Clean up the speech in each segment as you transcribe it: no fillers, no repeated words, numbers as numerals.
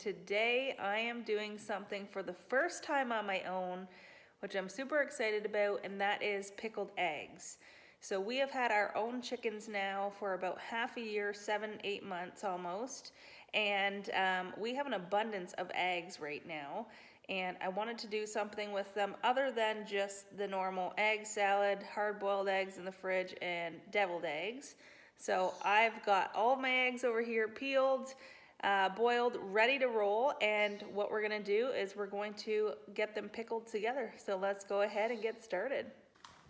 today I am doing something for the first time on my own, which I'm super excited about, and that is pickled eggs. So we have had our own chickens now for about half a year, 7-8 months almost, and we have an abundance of eggs right now, and I wanted to do something with them other than just the normal egg salad, hard-boiled eggs in the fridge, and deviled eggs. So I've got all of my eggs over here peeled, boiled, ready to roll, and what we're gonna do is we're going to get them pickled together. So let's go ahead and get started.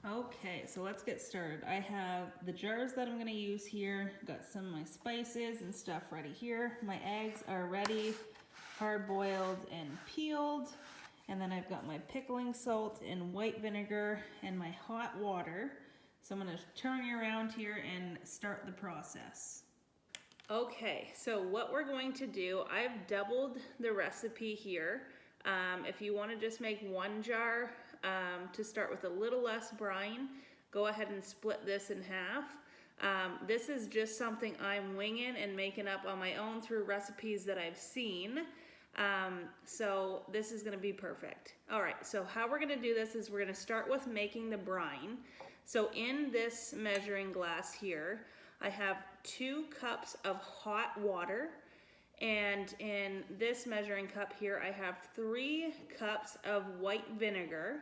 Okay, so let's get started. I have the jars that I'm gonna use here. Got some of my spices and stuff ready here. My eggs are ready, hard boiled and peeled. And then I've got my pickling salt and white vinegar and my hot water. So I'm gonna turn you around here and start the process. Okay, so what we're going to do, I've doubled the recipe here. If you want to just make one jar to start with a little less brine, go ahead and split this in half. This is just something I'm winging and making up on my own through recipes that I've seen. So this is going to be perfect. All right, so how we're going to do this is we're going to start with making the brine. So in this measuring glass here, I have 2 cups of hot water, and in this measuring cup here I have 3 cups of white vinegar.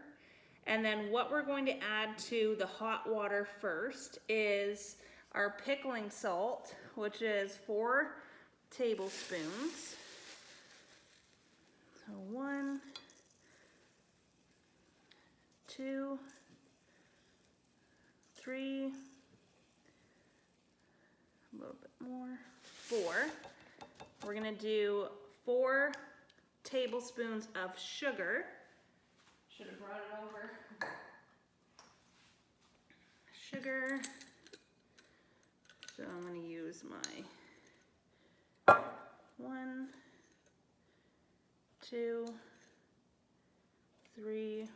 And then what we're going to add to the hot water first is our pickling salt, which is 4 tablespoons. So 1, 2, 3, a little bit more, 4. We're gonna do 4 tablespoons of sugar. Should have brought it over. Sugar. So I'm gonna use my 1, 2, 3,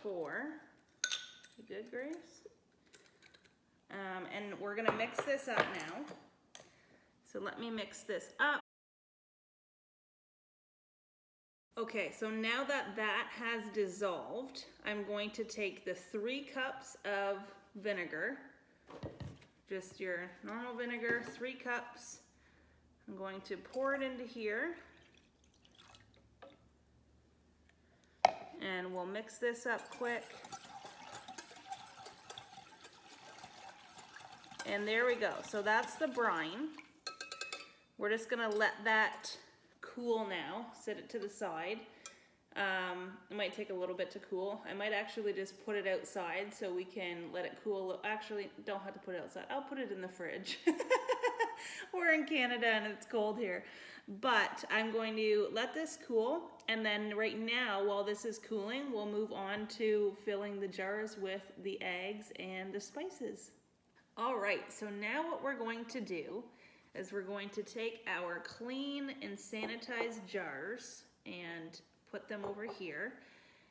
4. You good, Grace? And we're gonna mix this up now. So let me mix this up. Okay, so now that that has dissolved, I'm going to take the 3 cups of vinegar, just your normal vinegar, 3 cups. I'm going to pour it into here. And we'll mix this up quick. And there we go. So that's the brine. We're just gonna let that cool now. Set it to the side. It might take a little bit to cool. I might actually just put it outside so we can let it cool. Actually, don't have to put it outside. I'll put it in the fridge. We're in Canada and it's cold here. But I'm going to let this cool, and then right now, while this is cooling, we'll move on to filling the jars with the eggs and the spices. All right, so now what we're going to do is we're going to take our clean and sanitized jars and put them over here,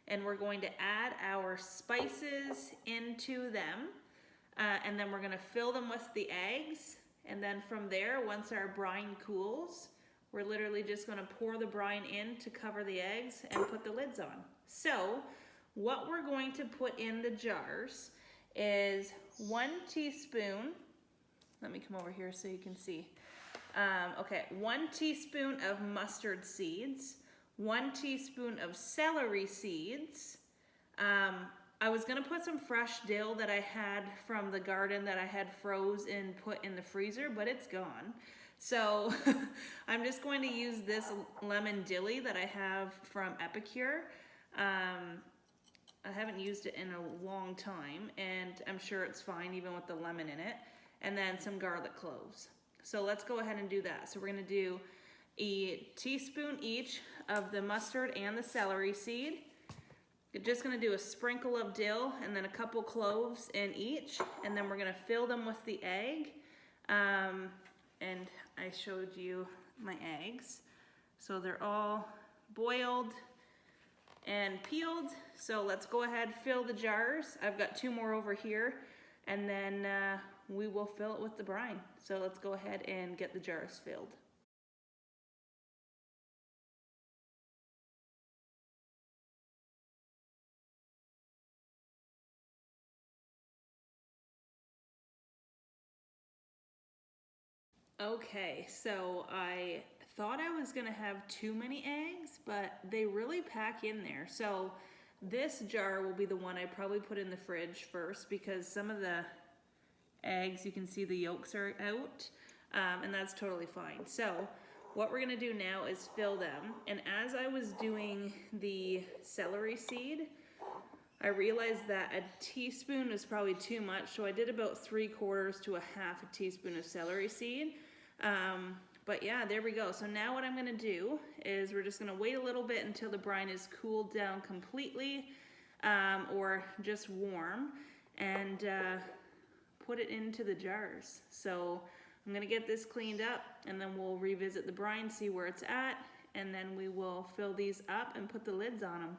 and we're going to add our spices into them, and then we're going to fill them with the eggs, and then from there, once our brine cools, we're literally just going to pour the brine in to cover the eggs and put the lids on. So what we're going to put in the jars is 1 teaspoon, let me come over here so you can see. Okay, 1 teaspoon of mustard seeds, 1 teaspoon of celery seeds. I was gonna put some fresh dill that I had from the garden that I had froze and put in the freezer, but it's gone. So I'm just going to use this lemon dilly that I have from Epicure. I haven't used it in a long time, and I'm sure it's fine even with the lemon in it. And then some garlic cloves. So let's go ahead and do that. So we're gonna do a teaspoon each of the mustard and the celery seed. You're just gonna do a sprinkle of dill and then a couple cloves in each, and then we're gonna fill them with the egg. And I showed you my eggs. So they're all boiled and peeled. So let's go ahead, fill the jars. I've got 2 more over here, and then we will fill it with the brine. So let's go ahead and get the jars filled. Okay, so I thought I was gonna have too many eggs, but they really pack in there. So this jar will be the one I probably put in the fridge first because some of the eggs, you can see the yolks are out, and that's totally fine. So what we're gonna do now is fill them. And as I was doing the celery seed, I realized that a teaspoon was probably too much, so I did about 3/4 to a half a teaspoon of celery seed. But yeah, there we go. So now what I'm gonna do is we're just gonna wait a little bit until the brine is cooled down completely, or just warm, and put it into the jars. So I'm gonna get this cleaned up and then we'll revisit the brine, see where it's at, and then we will fill these up and put the lids on them.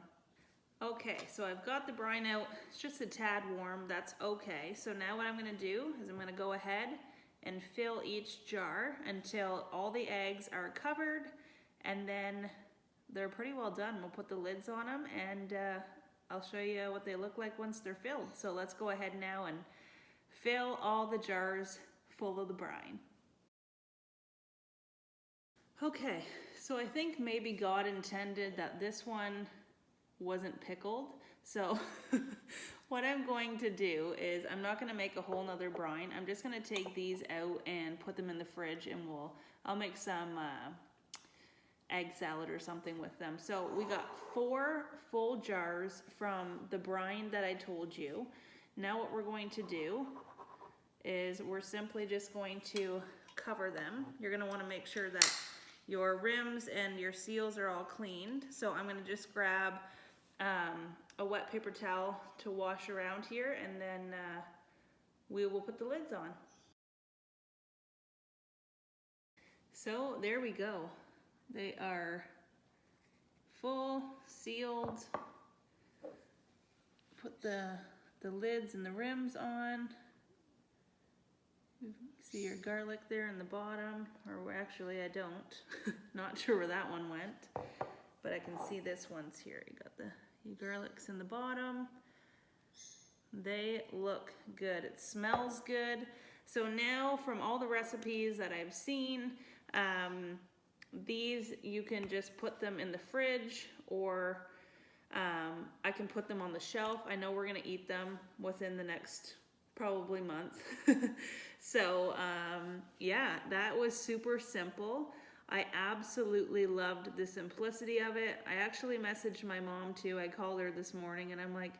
Okay, so I've got the brine out. It's just a tad warm, that's okay. So now what I'm gonna do is I'm gonna go ahead and fill each jar until all the eggs are covered, and then they're pretty well done. We'll put the lids on them and I'll show you what they look like once they're filled. So let's go ahead now and fill all the jars full of the brine. Okay, so I think maybe God intended that this one wasn't pickled. So what I'm going to do is I'm not going to make a whole nother brine. I'm just going to take these out and put them in the fridge, and I'll make some egg salad or something with them. So we got 4 full jars from the brine that I told you. Now what we're going to do is we're simply just going to cover them. You're going to want to make sure that your rims and your seals are all cleaned. So I'm going to just grab a wet paper towel to wash around here, and then we will put the lids on. So there we go. They are full, sealed. Put the lids and the rims on. See your garlic there in the bottom, or actually I don't. Not sure where that one went, but I can see this one's here. You got the garlics in the bottom. They look good. It smells good. So now from all the recipes that I've seen, these you can just put them in the fridge, or I can put them on the shelf. I know we're gonna eat them within the next probably month. So yeah, that was super simple. I absolutely loved the simplicity of it. I actually messaged my mom too. I called her this morning and I'm like,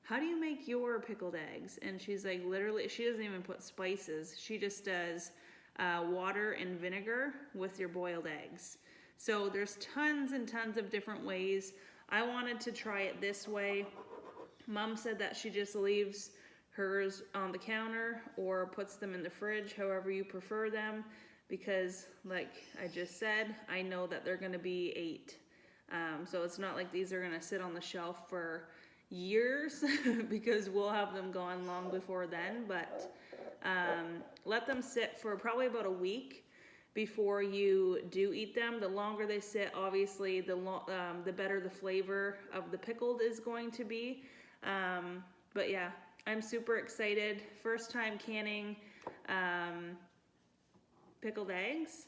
how do you make your pickled eggs? And she's like, literally, she doesn't even put spices. She just does water and vinegar with your boiled eggs. So there's tons and tons of different ways. I wanted to try it this way. Mom said that she just leaves hers on the counter or puts them in the fridge, however you prefer them, because like I just said, I know that they're gonna be ate. So it's not like these are gonna sit on the shelf for years because we'll have them gone long before then, but let them sit for probably about a week before you do eat them. The longer they sit, obviously, the better the flavor of the pickled is going to be. But yeah, I'm super excited. First time canning pickled eggs,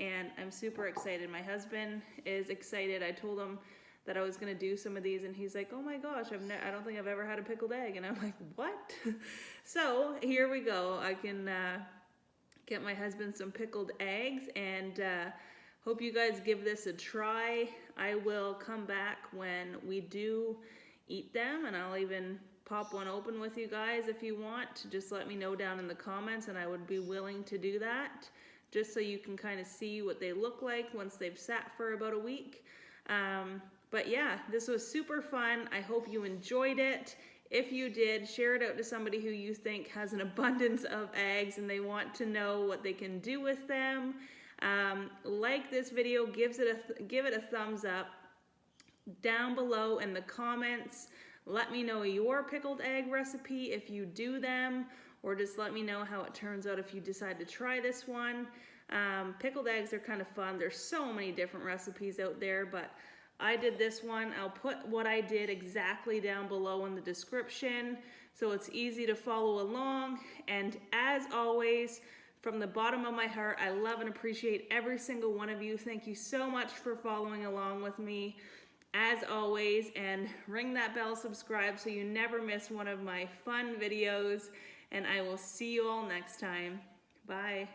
and I'm super excited. My husband is excited. I told him that I was gonna do some of these, and he's like, oh my gosh, I don't think I've ever had a pickled egg. And I'm like, what? So here we go. I can get my husband some pickled eggs, and hope you guys give this a try. I will come back when we do eat them, and I'll even pop one open with you guys if you want. Just let me know down in the comments, and I would be willing to do that, just so you can kind of see what they look like once they've sat for about a week. But yeah, this was super fun. I hope you enjoyed it. If you did, share it out to somebody who you think has an abundance of eggs and they want to know what they can do with them. Like this video, give it a thumbs up. Down below in the comments, let me know your pickled egg recipe if you do them, or just let me know how it turns out if you decide to try this one. Pickled eggs are kind of fun. There's so many different recipes out there, but I did this one. I'll put what I did exactly down below in the description so it's easy to follow along. And as always, from the bottom of my heart, I love and appreciate every single one of you. Thank you so much for following along with me, as always, and ring that bell, subscribe so you never miss one of my fun videos, and I will see you all next time. Bye.